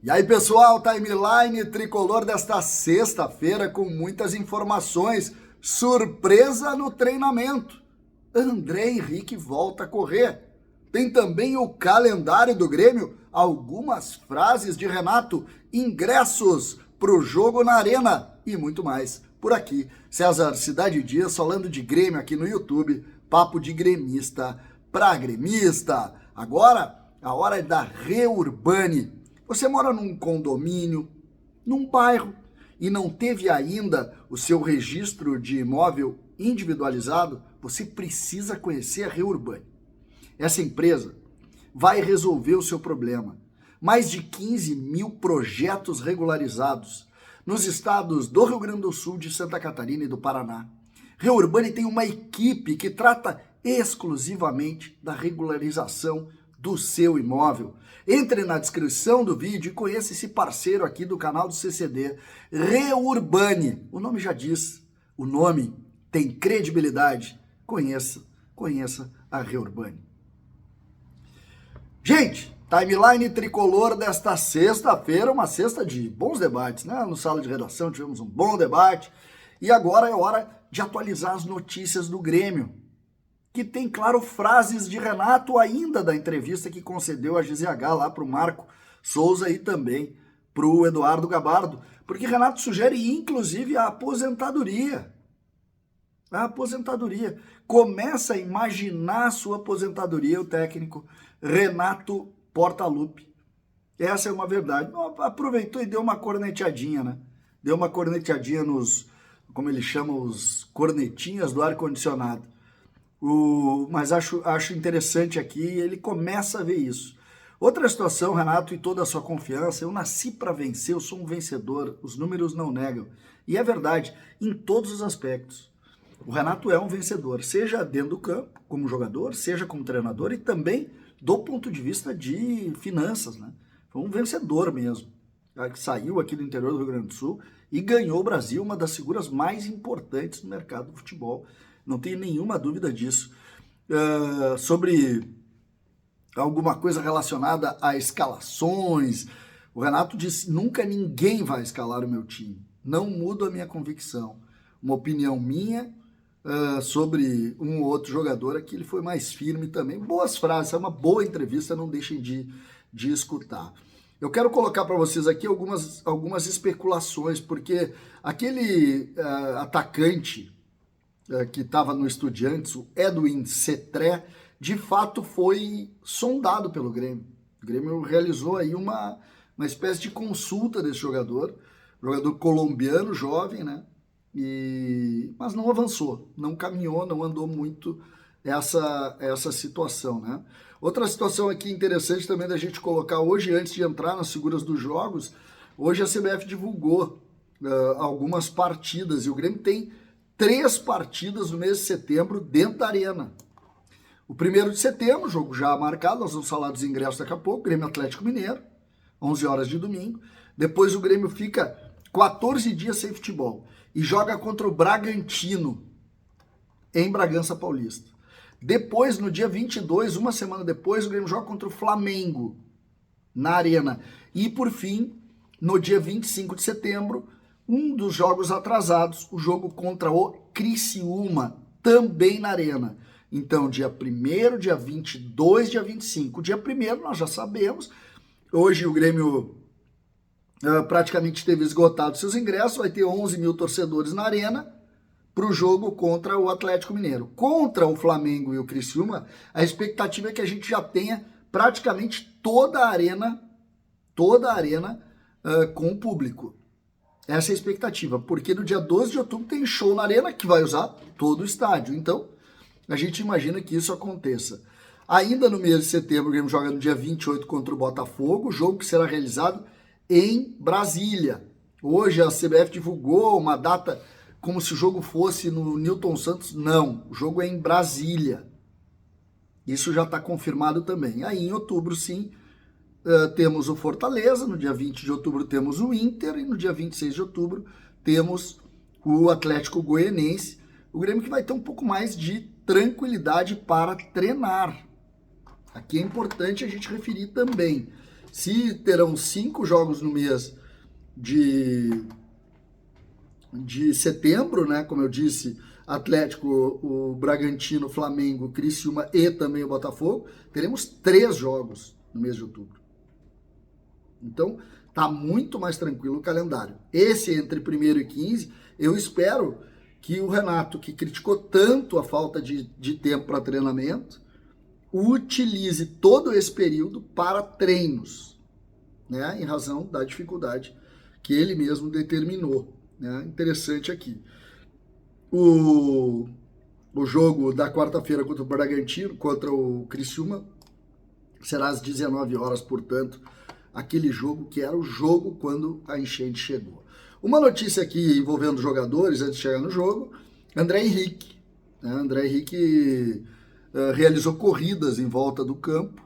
E aí, pessoal, timeline tricolor desta sexta-feira com muitas informações. Surpresa no treinamento. André Henrique volta a correr. Tem também o calendário do Grêmio, algumas frases de Renato, ingressos para o jogo na Arena e muito mais. Por aqui, César Cidade Dias falando de Grêmio aqui no YouTube, papo de gremista para gremista. Agora, a hora é da Reurbane. Você mora num condomínio, num bairro, e não teve ainda o seu registro de imóvel individualizado, você precisa conhecer a Reurbane. Essa empresa vai resolver o seu problema. Mais de 15 mil projetos regularizados nos estados do Rio Grande do Sul, de Santa Catarina e do Paraná. Reurbane tem uma equipe que trata exclusivamente da regularização do seu imóvel. Entre na descrição do vídeo e conheça esse parceiro aqui do canal do CCD, Reurbane. O nome já diz, o nome tem credibilidade. Conheça a Reurbane. Gente, timeline tricolor desta sexta-feira, uma sexta de bons debates, né? No sala de redação tivemos um bom debate e agora é hora de atualizar as notícias do Grêmio, que tem, claro, frases de Renato ainda da entrevista que concedeu a GZH lá para o Marco Souza e também para o Eduardo Gabardo, porque Renato sugere, inclusive, a aposentadoria. A aposentadoria. Começa a imaginar a sua aposentadoria, o técnico Renato Portaluppi. Essa é uma verdade. Aproveitou e deu uma corneteadinha, né? Deu uma corneteadinha nos, como ele chama, os cornetinhas do ar-condicionado. Mas acho interessante aqui, ele começa a ver isso. Outra situação, Renato, e toda a sua confiança, eu nasci para vencer, eu sou um vencedor, os números não negam. E é verdade, em todos os aspectos. O Renato é um vencedor, seja dentro do campo, como jogador, seja como treinador e também do ponto de vista de finanças, né? Foi um vencedor mesmo, que saiu aqui do interior do Rio Grande do Sul e ganhou o Brasil, uma das figuras mais importantes no mercado do futebol. Não tenho nenhuma dúvida disso. Sobre alguma coisa relacionada a escalações, o Renato disse, nunca ninguém vai escalar o meu time. Não mudo a minha convicção. Uma opinião minha sobre um ou outro jogador aqui, ele foi mais firme também. Boas frases, é uma boa entrevista, não deixem de escutar. Eu quero colocar para vocês aqui algumas especulações, porque aquele atacante que estava no Estudiantes, o Edwin Cetré, de fato foi sondado pelo Grêmio. O Grêmio realizou aí uma espécie de consulta desse jogador colombiano, jovem, né? Mas não avançou, não caminhou, não andou muito essa situação, né? Outra situação aqui interessante também da gente colocar hoje, antes de entrar nas figuras dos jogos, hoje a CBF divulgou algumas partidas e o Grêmio tem 3 partidas no mês de setembro dentro da Arena. O 1º de setembro, jogo já marcado, nós vamos falar dos ingressos daqui a pouco, Grêmio Atlético Mineiro, 11 horas de domingo. Depois o Grêmio fica 14 dias sem futebol e joga contra o Bragantino, em Bragança Paulista. Depois, no dia 22, uma semana depois, o Grêmio joga contra o Flamengo, na Arena. E, por fim, no dia 25 de setembro, um dos jogos atrasados, o jogo contra o Criciúma, também na Arena. Então, dia 1º, dia 22, dia 25. Dia 1º, nós já sabemos, hoje o Grêmio praticamente teve esgotado seus ingressos, vai ter 11 mil torcedores na Arena para o jogo contra o Atlético Mineiro. Contra o Flamengo e o Criciúma, a expectativa é que a gente já tenha praticamente toda a arena com o público. Essa é a expectativa, porque no dia 12 de outubro tem show na Arena que vai usar todo o estádio. Então, a gente imagina que isso aconteça. Ainda no mês de setembro, o Grêmio joga no dia 28 contra o Botafogo, jogo que será realizado em Brasília. Hoje a CBF divulgou uma data como se o jogo fosse no Newton Santos. Não, o jogo é em Brasília. Isso já está confirmado também. Aí em outubro, sim, temos o Fortaleza, no dia 20 de outubro temos o Inter e no dia 26 de outubro temos o Atlético Goianiense. O Grêmio que vai ter um pouco mais de tranquilidade para treinar. Aqui é importante a gente referir também Se terão 5 jogos no mês de setembro, né? Como eu disse, Atlético, o Bragantino, Flamengo, Criciúma e também o Botafogo, teremos 3 jogos no mês de outubro. Então, tá muito mais tranquilo o calendário. Esse entre 1º e 15, eu espero que o Renato, que criticou tanto a falta de tempo para treinamento, utilize todo esse período para treinos, né? Em razão da dificuldade que ele mesmo determinou. Né? Interessante aqui. O jogo da quarta-feira contra o Bragantino, contra o Criciúma, será às 19 horas, portanto, aquele jogo que era o jogo quando a enchente chegou. Uma notícia aqui envolvendo jogadores, antes de chegar no jogo, André Henrique. Né? André Henrique realizou corridas em volta do campo.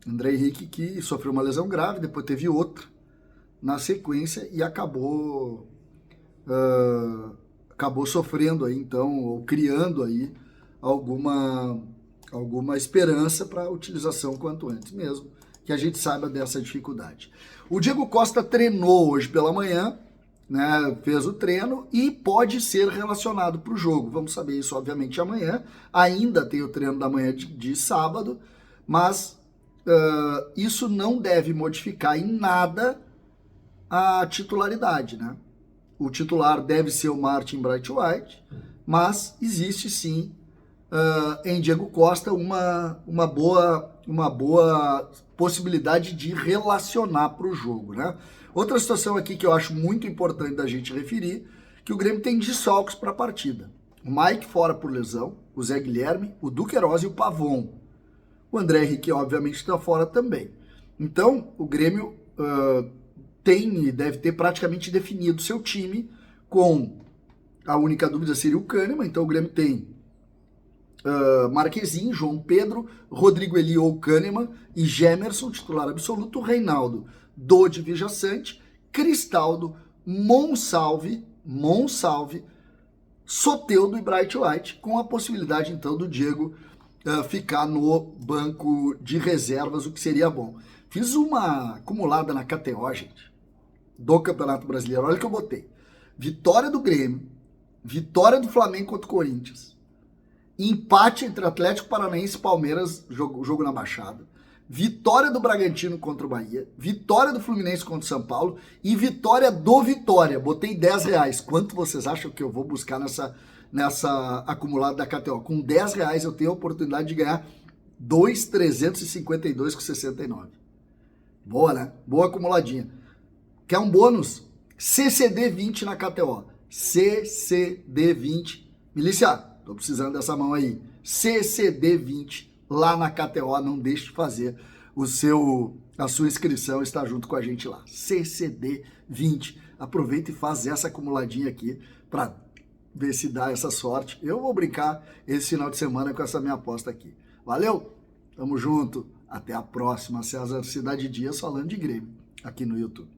André Henrique que sofreu uma lesão grave, depois teve outra na sequência e acabou sofrendo aí, então, ou criando aí alguma esperança para a utilização quanto antes mesmo, que a gente saiba dessa dificuldade. O Diego Costa treinou hoje pela manhã, né, fez o treino e pode ser relacionado para o jogo. Vamos saber isso, obviamente, amanhã. Ainda tem o treino da manhã de sábado, mas isso não deve modificar em nada a titularidade, né? O titular deve ser o Martin Braithwaite, mas existe sim em Diego Costa uma boa possibilidade de relacionar para o jogo, né? Outra situação aqui que eu acho muito importante da gente referir, que o Grêmio tem desfalques para a partida. O Mike fora por lesão, o Zé Guilherme, o Duqueiroz e o Pavon. O André Henrique, obviamente, está fora também. Então, o Grêmio deve ter praticamente definido seu time, com a única dúvida seria o Kahneman. Então o Grêmio tem Marquezin, João Pedro, Rodrigo Eli ou Kahneman e Gemerson, titular absoluto, Reinaldo, Dodi Vijaçante, Cristaldo, Monsalve, Soteldo e Braithwaite, com a possibilidade então do Diego ficar no banco de reservas, o que seria bom. Fiz uma acumulada na KTO, gente, do Campeonato Brasileiro. Olha o que eu botei. Vitória do Grêmio, vitória do Flamengo contra o Corinthians, empate entre Atlético Paranaense e Palmeiras, jogo na Baixada, vitória do Bragantino contra o Bahia, vitória do Fluminense contra o São Paulo e vitória do Vitória. Botei R$10. Quanto vocês acham que eu vou buscar nessa acumulada da KTO? Com R$10 eu tenho a oportunidade de ganhar 2,352,69. Boa, né? Boa acumuladinha. Quer um bônus? CCD20 na KTO. CCD20. Milícia, tô precisando dessa mão aí. CCD20 lá na KTO. Não deixe de fazer a sua inscrição, está junto com a gente lá. CCD20. Aproveita e faz essa acumuladinha aqui para ver se dá essa sorte. Eu vou brincar esse final de semana com essa minha aposta aqui. Valeu? Tamo junto. Até a próxima. César Cidade Dias falando de Grêmio aqui no YouTube.